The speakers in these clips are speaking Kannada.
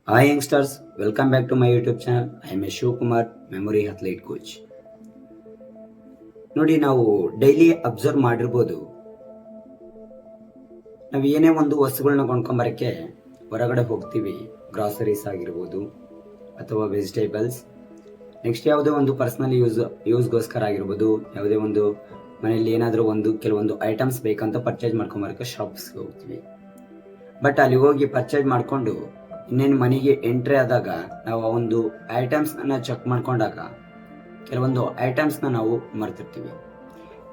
Hi youngsters, welcome back to my YouTube channel. I am Shiv Memory Athlete Coach. ನೋಡಿ ನಾವು ಡೈಲಿ ಅಬ್ಸರ್ವ್ ಮಾಡಿರ್ಬೋದು, ನಾವು ಏನೇ ಒಂದು ವಸ್ತುಗಳನ್ನ ಕೊಂಡ್ಕೊಂಬರಕ್ಕೆ ಹೊರಗಡೆ ಹೋಗ್ತೀವಿ. ಗ್ರಾಸರೀಸ್ ಆಗಿರ್ಬೋದು ಅಥವಾ ವೆಜಿಟೇಬಲ್ಸ್, ನೆಕ್ಸ್ಟ್ ಯಾವುದೇ ಒಂದು ಪರ್ಸನಲ್ ಯೂಸ್ಗೋಸ್ಕರ ಆಗಿರ್ಬೋದು, ಯಾವುದೇ ಒಂದು ಮನೆಯಲ್ಲಿ ಏನಾದರೂ ಕೆಲವೊಂದು ಐಟಮ್ಸ್ ಬೇಕಂತ ಪರ್ಚೇಸ್ ಮಾಡ್ಕೊಂಬರಕ್ಕೆ ಶಾಪ್ಸ್ಗೆ ಹೋಗ್ತೀವಿ. ಬಟ್ ಅಲ್ಲಿ ಹೋಗಿ ಪರ್ಚೇಸ್ ಮಾಡಿಕೊಂಡು ಇನ್ನೇನು ಮನೆಗೆ ಎಂಟ್ರಿ ಆದಾಗ ನಾವು ಆ ಒಂದು ಐಟಮ್ಸ್ನ ಚೆಕ್ ಮಾಡ್ಕೊಂಡಾಗ ಕೆಲವೊಂದು ಐಟಮ್ಸ್ನ ನಾವು ಮರ್ತಿರ್ತೀವಿ.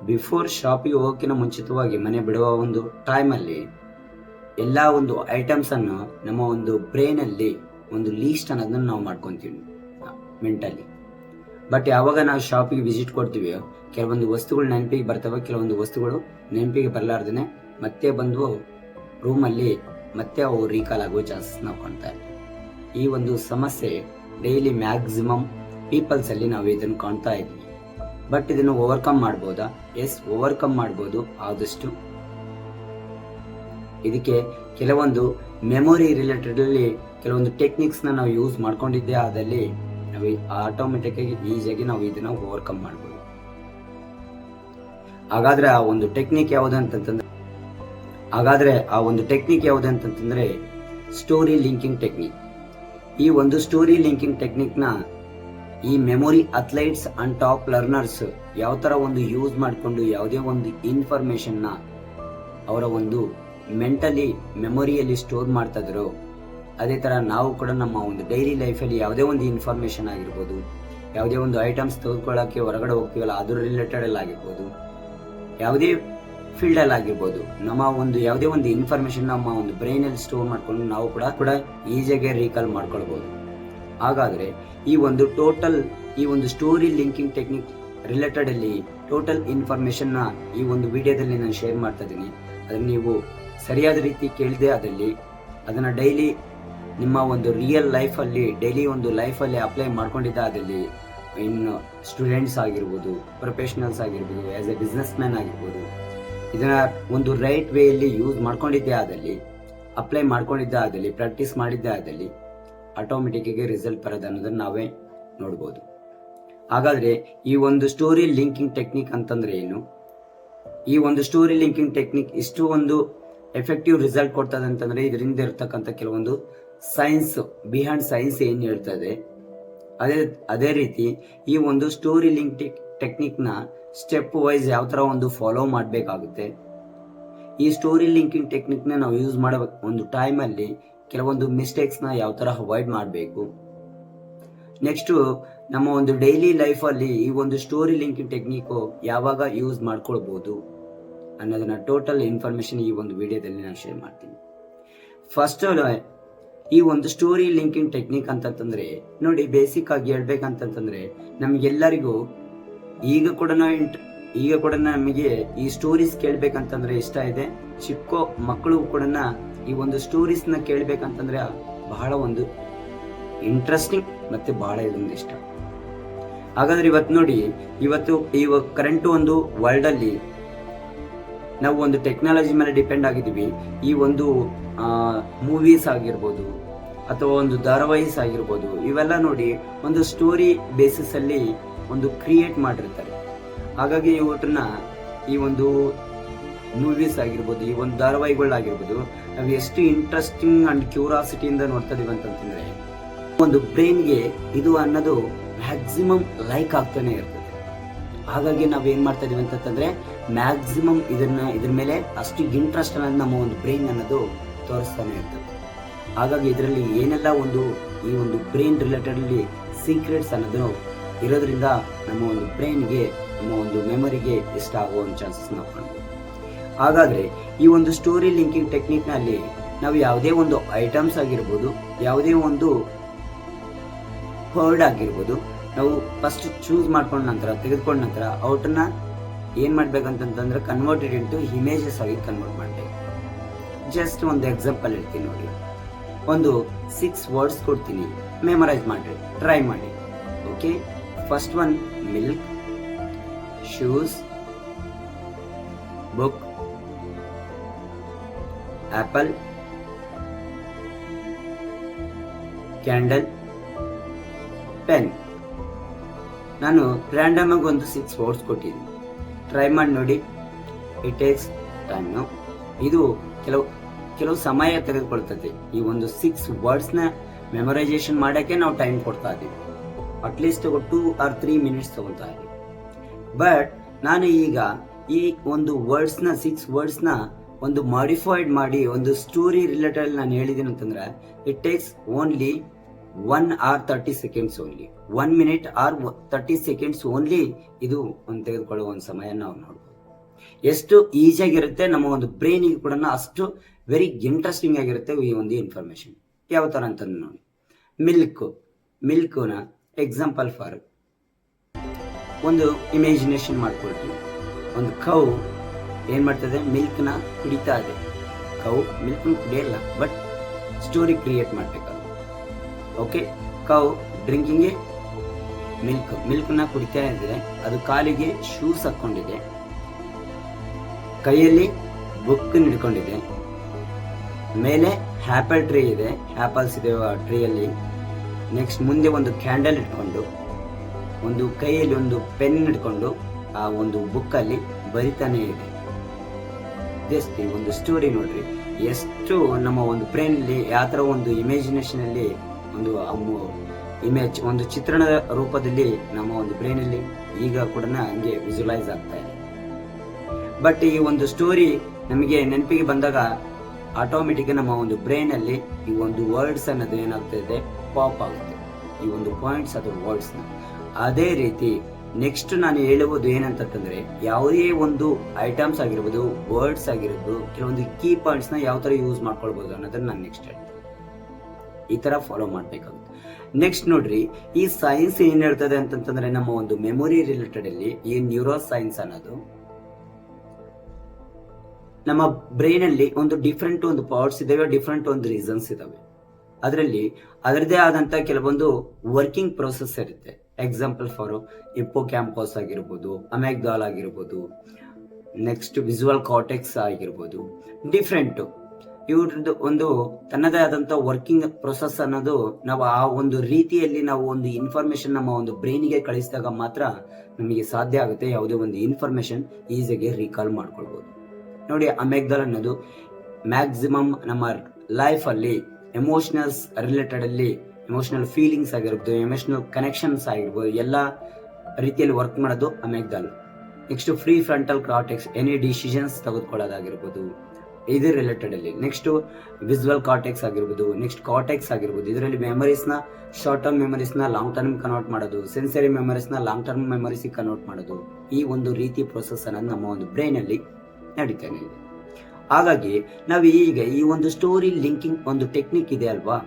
ಬಿಫೋರ್ ಶಾಪಿಗೆ ಹೋಗೋಕ್ಕಿಂತ ಮುಂಚಿತವಾಗಿ ಮನೆ ಬಿಡುವ ಒಂದು ಟೈಮಲ್ಲಿ ಎಲ್ಲ ಒಂದು ಐಟಮ್ಸನ್ನು ನಮ್ಮ ಒಂದು ಬ್ರೈನಲ್ಲಿ ಒಂದು ಲೀಸ್ಟ್ ಅನ್ನೋದನ್ನು ನಾವು ಮಾಡ್ಕೊತೀವಿ ಮೆಂಟಲಿ. ಬಟ್ ಯಾವಾಗ ನಾವು ಶಾಪಿಗೆ ವಿಸಿಟ್ ಕೊಡ್ತೀವಿ, ಕೆಲವೊಂದು ವಸ್ತುಗಳು ನೆನಪಿಗೆ ಬರ್ತವೆ, ಕೆಲವೊಂದು ವಸ್ತುಗಳು ನೆನಪಿಗೆ ಬರಲಾರ್ದೇ ಮತ್ತೆ ಬಂದು ರೂಮಲ್ಲಿ ಮತ್ತೆ ಅವು ರೀಕಾಲ್ ಆಗೋ ಚಾನ್ಸಸ್ ನಾವು ಕಾಣ್ತಾ ಇರ್ತೀವಿ. ಈ ಒಂದು ಸಮಸ್ಯೆ ಡೈಲಿ ಮ್ಯಾಕ್ಸಿಮಮ್ ಪೀಪಲ್ಸ್ ಅಲ್ಲಿ ನಾವು ಇದನ್ನು ಕಾಣ್ತಾ ಇದ್ವಿ. ಬಟ್ ಇದನ್ನು ಓವರ್ಕಮ್ ಮಾಡ್ಬೋದಾ? ಎಸ್, ಓವರ್ಕಮ್ ಮಾಡ್ಬೋದು. ಆದಷ್ಟು ಇದಕ್ಕೆ ಕೆಲವೊಂದು ಮೆಮೊರಿ ರಿಲೇಟೆಡ್ ಅಲ್ಲಿ ಕೆಲವೊಂದು ಟೆಕ್ನಿಕ್ಸ್ ನಾವು ಯೂಸ್ ಮಾಡ್ಕೊಂಡಿದ್ದೆ ಆದಲ್ಲಿ ನಾವು ಆಟೋಮೆಟಿಕ್ ಆಗಿ ಈಸಿಯಾಗಿ ನಾವು ಇದನ್ನ ಓವರ್ಕಮ್ ಮಾಡ್ಬೋದು. ಹಾಗಾದ್ರೆ ಆ ಒಂದು ಟೆಕ್ನಿಕ್ ಯಾವುದಂತಂದ್ರೆ ಸ್ಟೋರಿ ಲಿಂಕಿಂಗ್ ಟೆಕ್ನಿಕ್. ಈ ಒಂದು ಸ್ಟೋರಿ ಲಿಂಕಿಂಗ್ ಟೆಕ್ನಿಕ್ ನ ಈ ಮೆಮೊರಿ ಅಥ್ಲೈಟ್ಸ್ ಅಂಡ್ ಟಾಪ್ ಲರ್ನರ್ಸ್ ಯಾವ ತರ ಒಂದು ಯೂಸ್ ಮಾಡಿಕೊಂಡು ಯಾವುದೇ ಒಂದು ಇನ್ಫಾರ್ಮೇಶನ್ ನ ಅವರ ಒಂದು ಮೆಂಟಲಿ ಮೆಮೊರಿಯಲ್ಲಿ ಸ್ಟೋರ್ ಮಾಡ್ತಾ ಇದ್ರು, ಅದೇ ತರ ನಾವು ಕೂಡ ನಮ್ಮ ಒಂದು ಡೈಲಿ ಲೈಫಲ್ಲಿ ಯಾವುದೇ ಒಂದು ಇನ್ಫಾರ್ಮೇಶನ್ ಆಗಿರ್ಬೋದು, ಯಾವುದೇ ಒಂದು ಐಟಮ್ಸ್ ತೆಗೆದುಕೊಳ್ಳಕ್ಕೆ ಹೊರಗಡೆ ಹೋಗ್ತೀವಲ್ಲ ಅದ್ರ ರಿಲೇಟೆಡ್ ಅಲ್ಲಿ ಆಗಿರ್ಬೋದು, ಯಾವುದೇ ಫೀಲ್ಡ್ ಅಲ್ಲಿ ಆಗಿರ್ಬೋದು, ನಮ್ಮ ಒಂದು ಯಾವುದೇ ಒಂದು ಇನ್ಫಾರ್ಮೇಶನ್ ನಮ್ಮ ಒಂದು ಬ್ರೈನ್ ಅಲ್ಲಿ ಸ್ಟೋರ್ ಮಾಡ್ಕೊಂಡು ನಾವು ಕೂಡ ಈಸಿಯಾಗಿ ರೀಕಾಲ್ ಮಾಡ್ಕೊಳ್ಬಹುದು. ಹಾಗಾದ್ರೆ ಈ ಒಂದು ಸ್ಟೋರಿ ಲಿಂಕಿಂಗ್ ಟೆಕ್ನಿಕ್ ರಿಲೇಟೆಡ್ ಅಲ್ಲಿ ಟೋಟಲ್ ಇನ್ಫಾರ್ಮೇಶನ್ ನ ಈ ಒಂದು ವಿಡಿಯೋದಲ್ಲಿ ನಾನು ಶೇರ್ ಮಾಡ್ತಾ ಇದ್ದೀನಿ. ಅದನ್ನ ನೀವು ಸರಿಯಾದ ರೀತಿ ಕೇಳಿದೆ ಆದಲ್ಲಿ ಅದನ್ನ ಡೈಲಿ ನಿಮ್ಮ ಒಂದು ರಿಯಲ್ ಲೈಫಲ್ಲಿ ಅಪ್ಲೈ ಮಾಡ್ಕೊಂಡಿದ್ದಾದಲ್ಲಿ, ಇನ್ನು ಸ್ಟೂಡೆಂಟ್ಸ್ ಆಗಿರ್ಬೋದು, ಪ್ರೊಫೆಷನಲ್ಸ್ ಆಗಿರ್ಬೋದು, ಆಸ್ ಎ ಬಿಸ್ನೆಸ್ ಮ್ಯಾನ್ ಆಗಿರ್ಬೋದು, ಇದನ್ನ ಒಂದು ರೈಟ್ ವೇಯಲ್ಲಿ ಯೂಸ್ ಮಾಡ್ಕೊಂಡಿದ್ದೆ ಆದಲ್ಲಿ, ಅಪ್ಲೈ ಮಾಡ್ಕೊಂಡಿದ್ದೆ ಆದಲ್ಲಿ, ಪ್ರಾಕ್ಟೀಸ್ ಮಾಡಿದ್ದೆ ಆದಲ್ಲಿ ಆಟೋಮೆಟಿಕ್ ಆಗಿ ರಿಸಲ್ಟ್ ಬರೋದು ಅನ್ನೋದನ್ನ ನಾವೇ ನೋಡ್ಬೋದು. ಹಾಗಾದ್ರೆ ಈ ಒಂದು ಸ್ಟೋರಿ ಲಿಂಕಿಂಗ್ ಟೆಕ್ನಿಕ್ ಅಂತಂದ್ರೆ ಏನು? ಈ ಒಂದು ಸ್ಟೋರಿ ಲಿಂಕಿಂಗ್ ಟೆಕ್ನಿಕ್ ಇಷ್ಟು ಒಂದು ಎಫೆಕ್ಟಿವ್ ರಿಸಲ್ಟ್ ಕೊಡ್ತದೆ ಅಂತಂದ್ರೆ ಇದರಿಂದ ಇರತಕ್ಕಂಥ ಕೆಲವೊಂದು ಸೈನ್ಸ್, ಬಿಹೈಂಡ್ ಸೈನ್ಸ್ ಏನ್ ಹೇಳ್ತದೆ, ಅದೇ ರೀತಿ ಈ ಒಂದು ಸ್ಟೋರಿ ಲಿಂಕ್ ಟೆಕ್ನಿಕ್ ನ ಸ್ಟೆಪ್ ವೈಸ್ ಯಾವ ತರ ಒಂದು ಫಾಲೋ ಮಾಡಬೇಕಾಗುತ್ತೆ. ಈ ಸ್ಟೋರಿ ಲಿಂಕಿಂಗ್ ಟೆಕ್ನಿಕ್ ನ ನಾವು ಯೂಸ್ ಮಾಡೋ ಒಂದು ಟೈಮ್ ಅಲ್ಲಿ ಕೆಲವೊಂದು ಮಿಸ್ಟೇಕ್ಸ್ ನ ಯಾವ ತರ ಅವಾಯ್ಡ್ ಮಾಡಬೇಕು, ನೆಕ್ಸ್ಟ್ ನಮ್ಮ ಒಂದು ಡೈಲಿ ಲೈಫ್ ಅಲ್ಲಿ ಈ ಒಂದು ಸ್ಟೋರಿ ಲಿಂಕಿಂಗ್ ಟೆಕ್ನಿಕ್ ಯಾವಾಗ ಯೂಸ್ ಮಾಡ್ಕೊಳ್ಬಹುದು ಅನ್ನೋದನ್ನ ಟೋಟಲ್ ಇನ್ಫಾರ್ಮೇಶನ್ ಈ ಒಂದು ವಿಡಿಯೋದಲ್ಲಿ ನಾನು ಶೇರ್ ಮಾಡ್ತೀನಿ. ಫಸ್ಟ್ ಈ ಒಂದು ಸ್ಟೋರಿ ಲಿಂಕಿಂಗ್ ಟೆಕ್ನಿಕ್ ಅಂತಂದ್ರೆ ನೋಡಿ, ಬೇಸಿಕ್ ಆಗಿ ಹೇಳ್ಬೇಕಂತಂದ್ರೆ ನಮ್ಗೆಲ್ಲರಿಗೂ ಈಗ ಕೂಡ ನಮಗೆ ಈ ಸ್ಟೋರೀಸ್ ಕೇಳ್ಬೇಕಂತಂದ್ರೆ ಇಷ್ಟ ಇದೆ. ಚಿಕ್ಕ ಮಕ್ಕಳು ಕೂಡ ಈ ಒಂದು ಸ್ಟೋರೀಸ್ ನ ಕೇಳ್ಬೇಕಂತಂದ್ರೆ ಬಹಳ ಒಂದು ಇಂಟ್ರೆಸ್ಟಿಂಗ್ ಮತ್ತೆ ಬಹಳ ಇದೊಂದು ಇಷ್ಟ. ಹಾಗಾದ್ರೆ ಇವತ್ತು ಕರೆಂಟ್ ಒಂದು ವರ್ಲ್ಡ್ ಅಲ್ಲಿ ನಾವು ಒಂದು ಟೆಕ್ನಾಲಜಿ ಮೇಲೆ ಡಿಪೆಂಡ್ ಆಗಿದ್ದೀವಿ. ಈ ಒಂದು ಮೂವೀಸ್ ಆಗಿರ್ಬೋದು ಅಥವಾ ಒಂದು ಧಾರಾವಾಹಿಸ್ ಆಗಿರ್ಬೋದು, ಇವೆಲ್ಲ ನೋಡಿ ಒಂದು ಸ್ಟೋರಿ ಬೇಸಿಸ್ ಅಲ್ಲಿ ಒಂದು ಕ್ರಿಯೇಟ್ ಮಾಡಿರ್ತಾರೆ. ಹಾಗಾಗಿ ಇವತ್ತನ್ನ ಈ ಒಂದು ಮೂವೀಸ್ ಆಗಿರ್ಬೋದು, ಈ ಒಂದು ಧಾರಾವಾಹಿಗಳಾಗಿರ್ಬೋದು, ನಾವು ಎಷ್ಟು ಇಂಟ್ರೆಸ್ಟಿಂಗ್ ಅಂಡ್ ಕ್ಯೂರಾಸಿಟಿಯಿಂದ ನೋಡ್ತಾ ಇದೀವಿ ಅಂತಂದ್ರೆ ಒಂದು ಬ್ರೈನ್ಗೆ ಇದು ಅನ್ನೋದು ಮ್ಯಾಕ್ಸಿಮಮ್ ಲೈಕ್ ಆಗ್ತಾನೆ ಇರ್ತದೆ. ಹಾಗಾಗಿ ನಾವ್ ಏನ್ ಮಾಡ್ತಾ ಇದೀವಿ ಅಂತಂದ್ರೆ ಮ್ಯಾಕ್ಸಿಮಮ್ ಇದ್ರ ಮೇಲೆ ಅಷ್ಟು ಇಂಟ್ರೆಸ್ಟ್ ಅನ್ನೋದು ನಮ್ಮ ಒಂದು ಬ್ರೈನ್ ಅನ್ನೋದು ತೋರಿಸ್ತಾನೆ ಇರ್ತದೆ. ಹಾಗಾಗಿ ಇದರಲ್ಲಿ ಏನೆಲ್ಲ ಈ ಒಂದು ಬ್ರೈನ್ ರಿಲೇಟೆಡ್ ಅಲ್ಲಿ ಸೀಕ್ರೆಟ್ಸ್ ಅನ್ನೋದು ಇರೋದ್ರಿಂದ ನಮ್ಮ ಒಂದು ಬ್ರೈನ್ಗೆ, ನಮ್ಮ ಒಂದು ಮೆಮೊರಿಗೆ ಇಷ್ಟ ಆಗುವ ಚಾನ್ಸಸ್ ನಾವು ಕಾಣ್ಬೋದು. ಹಾಗಾದ್ರೆ ಈ ಒಂದು ಸ್ಟೋರಿ ಲಿಂಕಿಂಗ್ ಟೆಕ್ನಿಕ್ ನಲ್ಲಿ ನಾವು ಯಾವುದೇ ಒಂದು ಐಟಮ್ಸ್ ಆಗಿರ್ಬೋದು, ಯಾವುದೇ ಒಂದು ವರ್ಡ್ ಆಗಿರ್ಬೋದು, ನಾವು ಫಸ್ಟ್ ಚೂಸ್ ತೆಗೆದುಕೊಂಡ ನಂತರ ಔಟನ್ನ ಏನ್ ಮಾಡ್ಬೇಕಂತಂದ್ರೆ ಕನ್ವರ್ಟೆಡ್ ಇಂಟು ಇಮೇಜಸ್ ಆಗಿ ಕನ್ವರ್ಟ್ ಮಾಡ್ಬೇಕು. ಜಸ್ಟ್ ಒಂದು ಎಕ್ಸಾಂಪಲ್ ಹೇಳ್ತೀನಿ ನೋಡಿ, ಒಂದು 6 ವರ್ಡ್ಸ್ ಕೊಡ್ತೀನಿ, ಮೆಮರೈಸ್ ಮಾಡ್ರಿ, ಟ್ರೈ ಮಾಡಿ. Okay, first one milk, shoes, book, apple, candle, pen. ನಾನು ರ್ಯಾಂಡಮ್ ಆಗಿ ಒಂದು 6 ವರ್ಡ್ಸ್ ಕೊಟ್ಟಿದ್ದೀನಿ, ಟ್ರೈ ಮಾಡಿ ನೋಡಿ. It takes time. ಇದು ಕೆಲವು ಸಮಯ ತೆಗೆದುಕೊಳ್ತದೆ. ಈ ಒಂದು 6 ವರ್ಡ್ಸ್ ನ ಮೆಮೊರೈಸೇಷನ್ ಮಾಡಕ್ಕೆ ನಾವು ಟೈಮ್ ಕೊಡ್ತಾ ಇದ್ದೀವಿ. ಅಟ್ಲೀಸ್ಟ್ 2 or 3 ಮಿನಿಟ್ಸ್ ತಗೊಳ್ತಾ ಇದ್ದೀವಿ. ಬಟ್ ನಾನು ಈಗ ಈ ಒಂದು ವರ್ಡ್ಸ್ ನ 6 ವರ್ಡ್ಸ್ ನ ಒಂದು ಮಾಡಿಫೈಡ್ ಮಾಡಿ ಒಂದು ಸ್ಟೋರಿ ರಿಲೇಟೆಡ್ ನಾನು ಹೇಳಿದ್ದೀನಿ ಅಂತಂದ್ರೆ it takes only 1 or 30 seconds only. 1 minute or 30 seconds only ಇದು ಒಂದು ತೆಗೆದುಕೊಳ್ಳುವ ಒಂದು ಸಮಯ ನಾವು ನೋಡ್ಬೋದು. ಎಷ್ಟು ಈಸಿಯಾಗಿರುತ್ತೆ ನಮ್ಮ ಒಂದು ಬ್ರೈನ್ ಕೂಡ ಅಷ್ಟು ವೆರಿ ಇಂಟ್ರೆಸ್ಟಿಂಗ್ ಆಗಿರುತ್ತೆ ಈ ಒಂದು ಇನ್ಫಾರ್ಮೇಶನ್. ಯಾವ ತರ ಅಂತಂದ್ರೆ ನೋಡಿ, ಮಿಲ್ಕ್ನ ಎಕ್ಸಾಂಪಲ್ ಫಾರ್ ಒಂದು ಇಮ್ಯಾಜಿನೇಷನ್ ಮಾಡ್ಕೊಳ್ತೀವಿ. ಒಂದು ಕೌ ಏನ್ ಮಾಡ್ತದೆ, ಮಿಲ್ಕ್ನ ಕುಡಿತಾ ಇದೆ. ಕೌ ಮಿಲ್ಕ್ ಕುಡಿಯಲ್ಲ, ಬಟ್ ಸ್ಟೋರಿ ಕ್ರಿಯೇಟ್ ಮಾಡ್ಬೇಕಾಗುತ್ತೆ. ಓಕೆ, ಕೌ ಡ್ರಿಂಕಿಂಗ್ ಮಿಲ್ಕ್ನ ಕುಡಿತಾ ಇದ್ರೆ ಅದು ಕಾಲಿಗೆ ಶೂಸ್ ಹಾಕೊಂಡಿದೆ, ಕೈಯಲ್ಲಿ ಬುಕ್ ಹಿಡ್ಕೊಂಡಿದೆ, ಮೇಲೆ ಆಪಲ್ ಟ್ರೀ ಇದೆ, ಆಪಲ್ಸ್ ಇದೆ ಟ್ರೀಯಲ್ಲಿ. ನೆಕ್ಸ್ಟ್ ಮುಂದೆ ಒಂದು ಕ್ಯಾಂಡಲ್ ಇಟ್ಕೊಂಡು, ಒಂದು ಕೈಯಲ್ಲಿ ಒಂದು ಪೆನ್ ಹಿಡ್ಕೊಂಡು ಆ ಒಂದು ಬುಕ್ ಅಲ್ಲಿ ಬರಿತಾನೆ ಇದೆ. ಜಸ್ಟ್ ಒಂದು ಸ್ಟೋರಿ ನೋಡ್ರಿ, ಎಷ್ಟು ನಮ್ಮ ಒಂದು ಬ್ರೈನ್ ಅಲ್ಲಿ ಯಾವ ತರ ಒಂದು ಇಮ್ಯಾಜಿನೇಷನ್ ಅಲ್ಲಿ ಒಂದು ಇಮೇಜ್, ಒಂದು ಚಿತ್ರಣದ ರೂಪದಲ್ಲಿ ನಮ್ಮ ಒಂದು ಬ್ರೈನ್ ಅಲ್ಲಿ ಈಗ ಕೂಡ ಹಂಗೆ ವಿಜುವಲೈಸ್ ಆಗ್ತಾ ಇದೆ. ಬಟ್ ಈ ಒಂದು ಸ್ಟೋರಿ ನಮಗೆ ನೆನಪಿಗೆ ಬಂದಾಗ ಆಟೋಮೆಟಿಕ್ ನಮ್ಮ ಒಂದು ಬ್ರೈನ್ ಅಲ್ಲಿ ಈ ಒಂದು ವರ್ಡ್ಸ್ ಅನ್ನೋದು ಏನಾಗ್ತದೆ, ಪಾಪ್ ಆಗುತ್ತೆ. ಈ ಒಂದು ಪಾಯಿಂಟ್ಸ್ ಅಥವಾ ವರ್ಡ್ಸ್ ನ. ಅದೇ ರೀತಿ ನೆಕ್ಸ್ಟ್ ನಾನು ಹೇಳುವುದು ಏನಂತಂದ್ರೆ, ಯಾವುದೇ ಒಂದು ಐಟಮ್ಸ್ ಆಗಿರ್ಬೋದು, ವರ್ಡ್ಸ್ ಆಗಿರ್ಬೋದು, ಕೆಲವೊಂದು ಕೀ ಪಾಯಿಂಟ್ಸ್ ನ ಯಾವ ತರ ಯೂಸ್ ಮಾಡ್ಕೊಳ್ಬಹುದು ಅನ್ನೋದನ್ನ ನಾನು ನೆಕ್ಸ್ಟ್ ಹೇಳ್ತೀನಿ. ಈ ತರ ಫಾಲೋ ಮಾಡ್ಬೇಕಾಗುತ್ತೆ. ನೆಕ್ಸ್ಟ್ ನೋಡ್ರಿ, ಈ ಸೈನ್ಸ್ ಏನ್ ಹೇಳ್ತದೆ ಅಂತಂದ್ರೆ, ನಮ್ಮ ಒಂದು ಮೆಮೊರಿ ರಿಲೇಟೆಡ್ ಅಲ್ಲಿ ಈ ನ್ಯೂರೋ ಸೈನ್ಸ್ ಅನ್ನೋದು ನಮ್ಮ ಬ್ರೈನ್ ಅಲ್ಲಿ ಒಂದು ಡಿಫ್ರೆಂಟ್ ಒಂದು ಪಾರ್ಟ್ಸ್ ಇದಾವೆ, ಡಿಫ್ರೆಂಟ್ ಒಂದು ರೀಸನ್ಸ್ ಇದಾವೆ. ಅದರಲ್ಲಿ ಅದರದೇ ಆದಂತ ಕೆಲವೊಂದು ವರ್ಕಿಂಗ್ ಪ್ರೋಸೆಸ್ ಇರುತ್ತೆ. ಎಕ್ಸಾಂಪಲ್ ಫಾರ್ ಹಿಪ್ಪೋ ಕ್ಯಾಂಪಸ್ ಆಗಿರ್ಬೋದು, ಅಮೆಗ್ಡಾಲ್ ಆಗಿರ್ಬೋದು, ನೆಕ್ಸ್ಟ್ ವಿಜುವಲ್ ಕಾರ್ಟೆಕ್ಸ್ ಆಗಿರ್ಬೋದು, ಡಿಫ್ರೆಂಟ್ ಇವ್ರದ್ದು ಒಂದು ತನ್ನದೇ ಆದಂತ ವರ್ಕಿಂಗ್ ಪ್ರೊಸೆಸ್ ಅನ್ನೋದು ನಾವು ಆ ಒಂದು ರೀತಿಯಲ್ಲಿ ನಾವು ಒಂದು ಇನ್ಫಾರ್ಮೇಶನ್ ನಮ್ಮ ಒಂದು ಬ್ರೈನ್ಗೆ ಕಳಿಸಿದಾಗ ಮಾತ್ರ ನಮಗೆ ಸಾಧ್ಯ ಆಗುತ್ತೆ ಯಾವುದೇ ಒಂದು ಇನ್ಫಾರ್ಮೇಶನ್ ಈಸಿಯಾಗಿ ರೀಕಾಲ್ ಮಾಡ್ಕೊಳ್ಬಹುದು. ನೋಡಿ, ಅಮೆಗ್ಡಾಲ್ ಅನ್ನೋದು ಮ್ಯಾಕ್ಸಿಮಮ್ ನಮ್ಮ ಲೈಫ್ ಅಲ್ಲಿ ಎಮೋಷನಲ್ಸ್ ರಿಲೇಟೆಡ್ ಅಲ್ಲಿ ಎಮೋಷನಲ್ ಫೀಲಿಂಗ್ಸ್ ಆಗಿರ್ಬೋದು, ಎಮೋಷನಲ್ ಕನೆಕ್ಷನ್ಸ್ ಆಗಿರ್ಬೋದು, ಎಲ್ಲ ರೀತಿಯಲ್ಲಿ ವರ್ಕ್ ಮಾಡೋದು amygdala. Next prefrontal cortex, any decisions ತೆಗೆದುಕೊಳ್ಳೋದಾಗಿರ್ಬೋದು ಇದು ರಿಲೇಟೆಡ್ ಅಲ್ಲಿ. ನೆಕ್ಸ್ಟ್ ವಿಜುವಲ್ ಕಾರ್ಟೆಕ್ಸ್ ಆಗಿರ್ಬೋದು, ನೆಕ್ಸ್ಟ್ ಕಾರ್ಟೆಕ್ಸ್ ಆಗಿರ್ಬೋದು, ಇದರಲ್ಲಿ ಮೆಮರೀಸ್ ನ ಶಾರ್ಟ್ ಟರ್ಮ್ ಮೆಮರೀಸ್ ನ ಲಾಂಗ್ ಟರ್ಮ್ ಕನ್ವರ್ಟ್ ಮಾಡೋದು, ಸೆನ್ಸರಿ ಮೆಮರೀಸ್ ನ ಲಾಂಗ್ ಟರ್ಮ್ ಮೆಮರೀಸ್ ಕನ್ವರ್ಟ್ ಮಾಡೋದು, ಈ ಒಂದು ರೀತಿ ಪ್ರೊಸೆಸ್ ಅನ್ನೋದು ನಮ್ಮ ಒಂದು ಬ್ರೈನ್ ಅಲ್ಲಿ ನಡೀತಾನೆ ಇದೆ. ಹಾಗಾಗಿ ನಾವು ಈಗ ಈ ಒಂದು ಸ್ಟೋರಿ ಲಿಂಕಿಂಗ್ ಒಂದು ಟೆಕ್ನಿಕ್ ಇದೆ ಅಲ್ವಾ,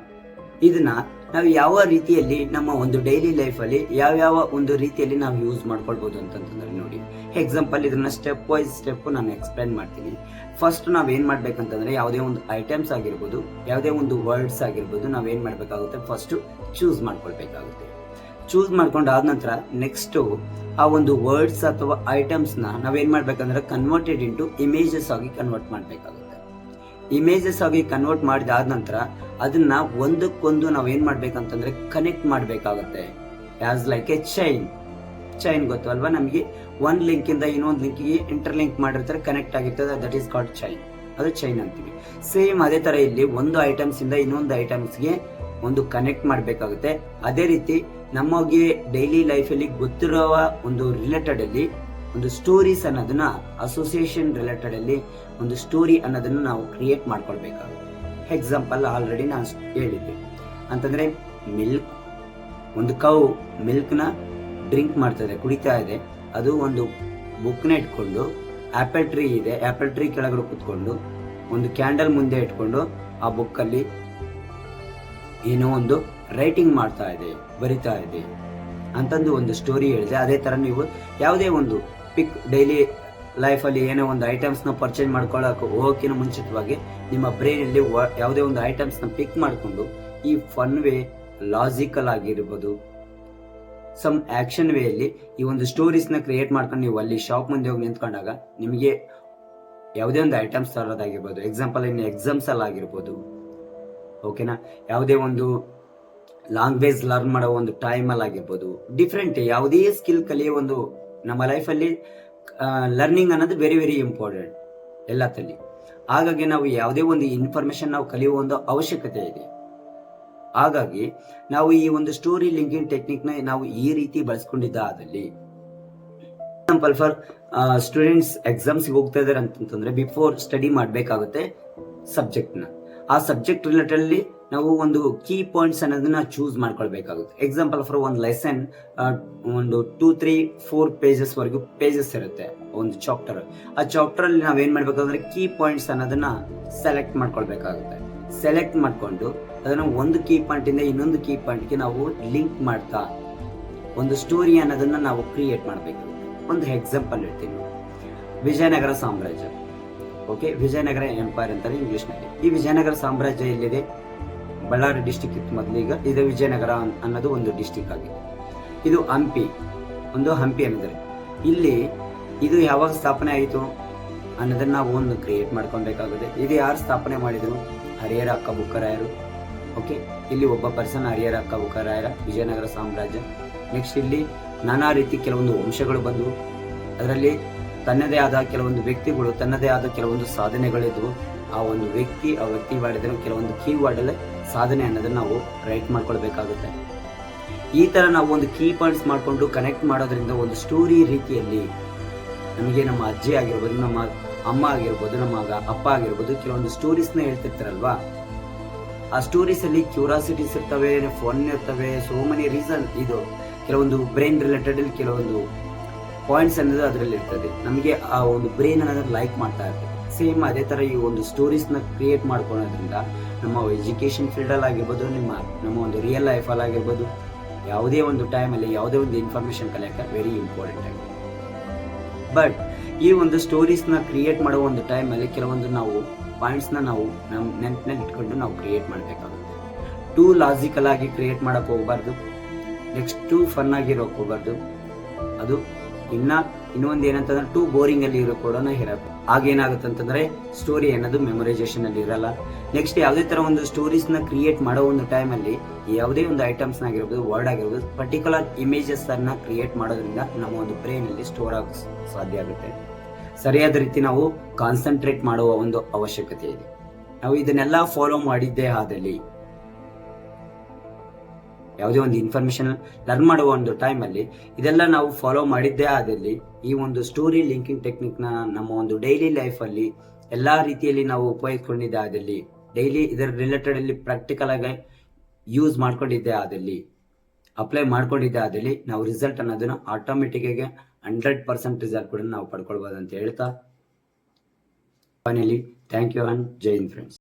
ಇದನ್ನ ನಾವು ಯಾವ ರೀತಿಯಲ್ಲಿ ನಮ್ಮ ಒಂದು ಡೈಲಿ ಲೈಫ್ ಅಲ್ಲಿ ಯಾವ ಒಂದು ರೀತಿಯಲ್ಲಿ ನಾವು ಯೂಸ್ ಮಾಡ್ಕೊಳ್ಬಹುದು ಅಂತಂದ್ರೆ ನೋಡಿ, ಎಕ್ಸಾಂಪಲ್ ಇದನ್ನ ಸ್ಟೆಪ್ ವೈಸ್ ಸ್ಟೆಪ್ ನಾನು ಎಕ್ಸ್ಪ್ಲೈನ್ ಮಾಡ್ತೀನಿ. ಫಸ್ಟ್ ನಾವ್ ಏನ್ ಮಾಡ್ಬೇಕಂತಂದ್ರೆ, ಯಾವುದೇ ಒಂದು ಐಟಮ್ಸ್ ಆಗಿರ್ಬೋದು, ಯಾವುದೇ ಒಂದು ವರ್ಡ್ಸ್ ಆಗಿರ್ಬೋದು, ನಾವ್ ಏನ್ ಮಾಡ್ಬೇಕಾಗುತ್ತೆ, ಫಸ್ಟ್ ಚೂಸ್ ಮಾಡ್ಕೊಳ್ಬೇಕಾಗುತ್ತೆ. ಚೂಸ್ ಮಾಡ್ಕೊಂಡಾದ ನಂತರ ನೆಕ್ಸ್ಟ್ ಆ ಒಂದು ವರ್ಡ್ಸ್ ಅಥವಾ ಐಟಮ್ಸ್ ನ ನಾವೇನ್ ಮಾಡ್ಬೇಕಂದ್ರೆ ಕನ್ವರ್ಟೆಡ್ ಇಂಟು ಇಮೇಜಸ್ ಆಗಿ ಕನ್ವರ್ಟ್ ಮಾಡ್ಬೇಕಾಗುತ್ತೆ. ಇಮೇಜಸ್ ಆಗಿ ಕನ್ವರ್ಟ್ ಮಾಡಿದಾದ ನಂತರ ಅದನ್ನ ಒಂದಕ್ಕೊಂದು ನಾವ್ ಏನ್ ಮಾಡ್ಬೇಕಂತಂದ್ರೆ ಕನೆಕ್ಟ್ ಮಾಡ್ಬೇಕಾಗತ್ತೆ. ಆಸ್ ಲೈಕ್ ಎ ಚೈನ್ ಗೊತ್ತು ಅಲ್ವಾ ನಮಗೆ, ಒಂದ್ ಲಿಂಕ್ ಇಂದ ಇನ್ನೊಂದ್ ಲಿಂಕ್ ಗೆ ಇಂಟರ್ ಲಿಂಕ್ ಮಾಡಿರ್ತಾರೆ, ಕನೆಕ್ಟ್ ಆಗಿರ್ತದೆ, ದಟ್ ಈಸ್ ಕಾಲ್ಡ್ ಚೈನ್. ಅದು ಚೈನ್ ಅಂತೀವಿ. ಸೇಮ್ ಅದೇ ತರ ಇಲ್ಲಿ ಒಂದು ಐಟಮ್ಸ್ ಇಂದ ಇನ್ನೊಂದು ಐಟಮ್ಸ್ ಗೆ ಒಂದು ಕನೆಕ್ಟ್ ಮಾಡ್ಬೇಕಾಗುತ್ತೆ. ಅದೇ ರೀತಿ ನಮಗೆ ಡೈಲಿ ಲೈಫ್ ಅಲ್ಲಿ ಗೊತ್ತಿರುವ ಒಂದು ರಿಲೇಟೆಡ್ ಅಲ್ಲಿ ಒಂದು ಸ್ಟೋರೀಸ್ ಅನ್ನೋದನ್ನ ಅಸೋಸಿಯೇಷನ್ ರಿಲೇಟೆಡ್ ಅಲ್ಲಿ ಒಂದು ಸ್ಟೋರಿ ಅನ್ನೋದನ್ನ ನಾವು ಕ್ರಿಯೇಟ್ ಮಾಡ್ಕೊಳ್ಬೇಕಾಗುತ್ತೆ. ಎಕ್ಸಾಂಪಲ್ ಆಲ್ರೆಡಿ ನಾನು ಹೇಳಿದ್ದೆ ಅಂತಂದ್ರೆ, ಮಿಲ್ಕ್, ಒಂದು ಕೌ ಮಿಲ್ಕ್ ನ ಡ್ರಿಂಕ್ ಮಾಡ್ತದೆ, ಕುಡಿತಾ ಇದೆ. ಅದು ಒಂದು ಬುಕ್ ನ ಇಟ್ಕೊಂಡು, ಆಪಲ್ ಟ್ರೀ ಇದೆ, ಆಪಲ್ ಟ್ರೀ ಕೆಳಗಡೆ ಕುತ್ಕೊಂಡು ಒಂದು ಕ್ಯಾಂಡಲ್ ಮುಂದೆ ಇಟ್ಕೊಂಡು ಆ ಬುಕ್ ಅಲ್ಲಿ ಏನೋ ಒಂದು ರೈಟಿಂಗ್ ಮಾಡ್ತಾ ಇದೆ, ಬರಿತಾ ಇದೆ ಅಂತಂದು ಒಂದು ಸ್ಟೋರಿ ಹೇಳಿದೆ. ಅದೇ ತರ ನೀವು ಯಾವುದೇ ಒಂದು ಪಿಕ್ ಡೈಲಿ ಲೈಫ್ ಅಲ್ಲಿ ಏನೋ ಒಂದು ಐಟಮ್ಸ್ ನ ಪರ್ಚೇಸ್ ಮಾಡ್ಕೊಳ್ಳೋಕೆ ಹೋಗೋಕಿನ ಮುಂಚಿತವಾಗಿ ನಿಮ್ಮ ಬ್ರೈನ್ ಅಲ್ಲಿ ಯಾವುದೇ ಒಂದು ಐಟಮ್ಸ್ ನ ಪಿಕ್ ಮಾಡಿಕೊಂಡು ಈ ಫನ್ ವೇ, ಲಾಜಿಕಲ್ ಆಗಿರ್ಬೋದು, ಸಮ್ ಆಕ್ಷನ್ ವೇ ಅಲ್ಲಿ ಈ ಒಂದು ಸ್ಟೋರೀಸ್ ನ ಕ್ರಿಯೇಟ್ ಮಾಡ್ಕೊಂಡು ನೀವು ಅಲ್ಲಿ ಶಾಪ್ ಮುಂದೆ ಹೋಗಿ ನಿಂತ್ಕೊಂಡಾಗ ನಿಮಗೆ ಯಾವುದೇ ಒಂದು ಐಟಮ್ಸ್ ತರೋದಾಗಿರ್ಬೋದು, ಎಕ್ಸಾಂಪಲ್ ಇನ್ನು ಎಕ್ಸಾಮ್ಸ್ ಅಲ್ಲಿ ಆಗಿರ್ಬೋದು, ಓಕೆನಾ, ಯಾವುದೇ ಒಂದು ಲ್ಯಾಂಗ್ವೇಜ್ ಲರ್ನ್ ಮಾಡೋ ಒಂದು ಟೈಮಲ್ಲಿ ಆಗಿರ್ಬೋದು, ಡಿಫ್ರೆಂಟ್ ಯಾವುದೇ ಸ್ಕಿಲ್ ಕಲಿಯೋ ಒಂದು ನಮ್ಮ ಲೈಫಲ್ಲಿ ಲರ್ನಿಂಗ್ ಅನ್ನೋದು ವೆರಿ ವೆರಿ ಇಂಪಾರ್ಟೆಂಟ್ ಎಲ್ಲತ್ತಲ್ಲಿ. ಹಾಗಾಗಿ ನಾವು ಯಾವುದೇ ಒಂದು ಇನ್ಫಾರ್ಮೇಶನ್ ನಾವು ಕಲಿಯುವ ಒಂದು ಅವಶ್ಯಕತೆ ಇದೆ. ಹಾಗಾಗಿ ನಾವು ಈ ಒಂದು ಸ್ಟೋರಿ ಲಿಂಕಿಂಗ್ ಟೆಕ್ನಿಕ್ನ ನಾವು ಈ ರೀತಿ ಬಳಸ್ಕೊಂಡಿದ್ದ ಆದಲ್ಲಿ, ಎಕ್ಸಾಂಪಲ್ ಫಾರ್ ಸ್ಟೂಡೆಂಟ್ಸ್ ಎಕ್ಸಾಮ್ಸ್ಗೆ ಹೋಗ್ತಾ ಇದಾರೆ ಅಂತಂದ್ರೆ ಬಿಫೋರ್ ಸ್ಟಡಿ ಮಾಡಬೇಕಾಗುತ್ತೆ ಸಬ್ಜೆಕ್ಟ್ನ. ಆ ಸಬ್ಜೆಕ್ಟ್ ರಿಲೇಟೆಡ್ಲಿ ನಾವು ಒಂದು ಕೀ ಪಾಯಿಂಟ್ಸ್ ಅನ್ನೋದನ್ನ ಚೂಸ್ ಮಾಡ್ಕೊಳ್ಬೇಕಾಗುತ್ತೆ. ಎಕ್ಸಾಂಪಲ್ ಫಾರ್ ಒಂದು ಲೆಸನ್ ಒಂದು 2-3-4 ವರೆಗೂ ಪೇಜಸ್ ಇರುತ್ತೆ ಒಂದು ಚಾಪ್ಟರ್. ಆ ಚಾಪ್ಟರ್ ಅಲ್ಲಿ ನಾವೇನ್ ಮಾಡ್ಬೇಕಂದ್ರೆ ಕೀ ಪಾಯಿಂಟ್ಸ್ ಅನ್ನೋದನ್ನ ಸೆಲೆಕ್ಟ್ ಮಾಡ್ಕೊಳ್ಬೇಕಾಗುತ್ತೆ. ಸೆಲೆಕ್ಟ್ ಮಾಡ್ಕೊಂಡು ಅದನ್ನ ಒಂದು ಕೀ ಪಾಯಿಂಟ್ ಇಂದ ಇನ್ನೊಂದು ಕೀ ಪಾಯಿಂಟ್ಗೆ ನಾವು ಲಿಂಕ್ ಮಾಡ್ತಾ ಒಂದು ಸ್ಟೋರಿ ಅನ್ನೋದನ್ನ ನಾವು ಕ್ರಿಯೇಟ್ ಮಾಡಬೇಕಾಗುತ್ತೆ. ಒಂದು ಎಕ್ಸಾಂಪಲ್ ಹೇಳ್ತೀನಿ, ವಿಜಯನಗರ ಸಾಮ್ರಾಜ್ಯ. ಓಕೆ, ವಿಜಯನಗರ ಎಂಪೈರ್ ಅಂತಾರೆ ಇಂಗ್ಲಿಷ್ ನಲ್ಲಿ. ಈ ವಿಜಯನಗರ ಸಾಮ್ರಾಜ್ಯ ಎಲ್ಲಿದೆ? ಬಳ್ಳಾರಿ ಡಿಸ್ಟಿಕ್ ಇತ್ತು ಮೊದಲೀಗ, ಇದು ವಿಜಯನಗರ ಅನ್ನೋದು ಒಂದು ಡಿಸ್ಟಿಕ್ ಆಗಿದೆ. ಇದು ಹಂಪಿ ಅನ್ನೋದ್ರೆ ಇಲ್ಲಿ ಇದು ಯಾವಾಗ ಸ್ಥಾಪನೆ ಆಯಿತು ಅನ್ನೋದನ್ನ ನಾವು ಒಂದು ಕ್ರಿಯೇಟ್ ಮಾಡ್ಕೊಳ್ಬೇಕಾಗುತ್ತೆ. ಇದು ಯಾರು ಸ್ಥಾಪನೆ ಮಾಡಿದ್ರು? ಹರಿಹರ ಅಕ್ಕ ಬುಕ್ಕರಾಯರು. ಓಕೆ, ಇಲ್ಲಿ ಒಬ್ಬ ಪರ್ಸನ್ ಹರಿಹರ ಅಕ್ಕ ಬುಕ್ಕರಾಯರ ವಿಜಯನಗರ ಸಾಮ್ರಾಜ್ಯ. ನೆಕ್ಸ್ಟ್ ಇಲ್ಲಿ ನಾನಾ ರೀತಿ ಕೆಲವೊಂದು ವಂಶಗಳು ಬಂದವು. ಅದರಲ್ಲಿ ತನ್ನದೇ ಆದ ಕೆಲವೊಂದು ವ್ಯಕ್ತಿಗಳು, ತನ್ನದೇ ಆದ ಕೆಲವೊಂದು ಸಾಧನೆಗಳಿದ್ವು. ಆ ವ್ಯಕ್ತಿ ಮಾಡಿದ್ರೆ ಕೆಲವೊಂದು ಕೀವರ್ಡ್ ಅಲ್ಲೇ ಸಾಧನೆ ಅನ್ನೋದನ್ನ ನಾವು ರೈಟ್ ಮಾಡ್ಕೊಳ್ಬೇಕಾಗುತ್ತೆ. ಈ ತರ ನಾವು ಒಂದು ಕೀ ಪಾಯಿಂಟ್ಸ್ ಮಾಡ್ಕೊಂಡು ಕನೆಕ್ಟ್ ಮಾಡೋದ್ರಿಂದ ಒಂದು ಸ್ಟೋರಿ ರೀತಿಯಲ್ಲಿ ನಮಗೆ ನಮ್ಮ ಅಜ್ಜಿ ಆಗಿರ್ಬೋದು, ನಮ್ಮ ಅಮ್ಮ ಆಗಿರ್ಬೋದು, ನಮ್ಮ ಅಪ್ಪ ಆಗಿರ್ಬೋದು, ಕೆಲವೊಂದು ಸ್ಟೋರೀಸ್ನ ಹೇಳ್ತಿರ್ತಾರಲ್ವಾ, ಆ ಸ್ಟೋರೀಸ್ ಅಲ್ಲಿ ಕ್ಯೂರಾಸಿಟೀಸ್ ಇರ್ತವೆ, ಫನ್ ಇರ್ತವೆ, ಸೋ ಮೆನಿ ರೀಸನ್. ಇದು ಕೆಲವೊಂದು ಬ್ರೈನ್ ರಿಲೇಟೆಡ್ ಕೆಲವೊಂದು ಪಾಯಿಂಟ್ಸ್ ಅನ್ನೋದು ಅದರಲ್ಲಿ ಇರ್ತದೆ. ನಮಗೆ ಆ ಒಂದು ಬ್ರೈನ್ ಅನ್ನೋದು ಲೈಕ್ ಮಾಡ್ತಾ ಇರ್ತದೆ. ಸೇಮ್ ಅದೇ ತರ ಈ ಒಂದು ಸ್ಟೋರೀಸ್ ನ ಕ್ರಿಯೇಟ್ ಮಾಡ್ಕೊಳ್ಳೋದ್ರಿಂದ ನಮ್ಮ ಎಜುಕೇಶನ್ ಫೀಲ್ಡ್ ಅಲ್ಲಿ ಆಗಿರ್ಬೋದು, ನಮ್ಮ ಒಂದು ರಿಯಲ್ ಲೈಫ್ ಅಲ್ಲಿ ಆಗಿರ್ಬೋದು, ಯಾವುದೇ ಒಂದು ಟೈಮಲ್ಲಿ ಯಾವುದೇ ಒಂದು ಇನ್ಫಾರ್ಮೇಶನ್ ಕಲಿಯಕ್ಕೆ ವೆರಿ ಇಂಪಾರ್ಟೆಂಟ್ ಆಗಿದೆ. ಬಟ್ ಈ ಒಂದು ಸ್ಟೋರೀಸ್ ನ ಕ್ರಿಯೇಟ್ ಮಾಡೋ ಒಂದು ಟೈಮಲ್ಲಿ ಕೆಲವೊಂದು ನಾವು ಪಾಯಿಂಟ್ಸ್ ನ ನಾವು ನಮ್ಮ ನೆನಪಿನಲ್ಲಿ ಇಟ್ಕೊಂಡು ನಾವು ಕ್ರಿಯೇಟ್ ಮಾಡಬೇಕಾಗುತ್ತೆ. ಟೂ ಲಾಜಿಕಲ್ ಆಗಿ ಕ್ರಿಯೇಟ್ ಮಾಡಕ್ ಹೋಗ್ಬಾರ್ದು, ನೆಕ್ಸ್ಟ್ ಟೂ ಫನ್ ಆಗಿರೋಕ್ ಹೋಗ್ಬಾರ್ದು. ಅದು ಇನ್ನೊಂದು ಏನಂತಂದ್ರೆ ಟೂ ಬೋರಿಂಗ್ ಅಲ್ಲಿ ಇರೋ ಕೂಡ ಇರಬೇಕು. ಆಗೇನಾಗುತ್ತೆ ಅಂತಂದ್ರೆ ಸ್ಟೋರಿ ಅನ್ನೋದು ಮೆಮೊರೈಸೇಷನ್ ಅಲ್ಲಿ ಇರಲ್ಲ. ನೆಕ್ಸ್ಟ್ ಯಾವುದೇ ತರ ಒಂದು ಸ್ಟೋರೀಸ್ ನ ಕ್ರಿಯೇಟ್ ಮಾಡೋ ಒಂದು ಟೈಮ್ ಅಲ್ಲಿ ಯಾವುದೇ ಒಂದು ಐಟಮ್ಸ್ ಆಗಿರ್ಬೋದು, ವರ್ಡ್ ಆಗಿರ್ಬೋದು, ಪರ್ಟಿಕ್ಯುಲರ್ ಇಮೇಜಸ್ ಅನ್ನ ಕ್ರಿಯೇಟ್ ಮಾಡೋದ್ರಿಂದ ನಮ್ಮ ಒಂದು ಬ್ರೈನ್ ಅಲ್ಲಿ ಸ್ಟೋರ್ ಆಗ ಸಾಧ್ಯ ಆಗುತ್ತೆ. ಸರಿಯಾದ ರೀತಿ ನಾವು ಕಾನ್ಸಂಟ್ರೇಟ್ ಮಾಡುವ ಒಂದು ಅವಶ್ಯಕತೆ ಇದೆ. ನಾವು ಇದನ್ನೆಲ್ಲ ಫಾಲೋ ಮಾಡಿದ್ದೇ ಆದಲ್ಲಿ, ಯಾವುದೇ ಒಂದು ಇನ್ಫಾರ್ಮೇಶನ್ ಲರ್ನ್ ಮಾಡುವ ಒಂದು ಟೈಮ್ ಅಲ್ಲಿ ಇದೆಲ್ಲ ನಾವು ಫಾಲೋ ಮಾಡಿದ್ದೇ ಆದಲ್ಲಿ ಈ ಒಂದು ಸ್ಟೋರಿ ಲಿಂಕಿಂಗ್ ಟೆಕ್ನಿಕ್ ನ ನಮ್ಮ ಒಂದು ಡೈಲಿ ಲೈಫ್ ಅಲ್ಲಿ ಎಲ್ಲಾ ರೀತಿಯಲ್ಲಿ ನಾವು ಉಪಯೋಗಿಸ್ಕೊಂಡಿದ್ದೆ ಆದಲ್ಲಿ, ಡೈಲಿ ಇದರ ರಿಲೇಟೆಡ್ ಅಲ್ಲಿ ಪ್ರಾಕ್ಟಿಕಲ್ ಆಗಿ ಯೂಸ್ ಮಾಡ್ಕೊಂಡಿದ್ದೆ ಆದಲ್ಲಿ, ಅಪ್ಲೈ ಮಾಡ್ಕೊಂಡಿದ್ದೆ ಆದಲ್ಲಿ ನಾವು ರಿಸಲ್ಟ್ ಅನ್ನೋದನ್ನ ಆಟೋಮೆಟಿಕ್ ಆಗಿ 100% ರಿಸಲ್ಟ್ ಕೂಡ ನಾವು ಪಡ್ಕೊಳ್ಬಹುದು ಅಂತ ಹೇಳ್ತಾ finally thank you and Jai Hind friends.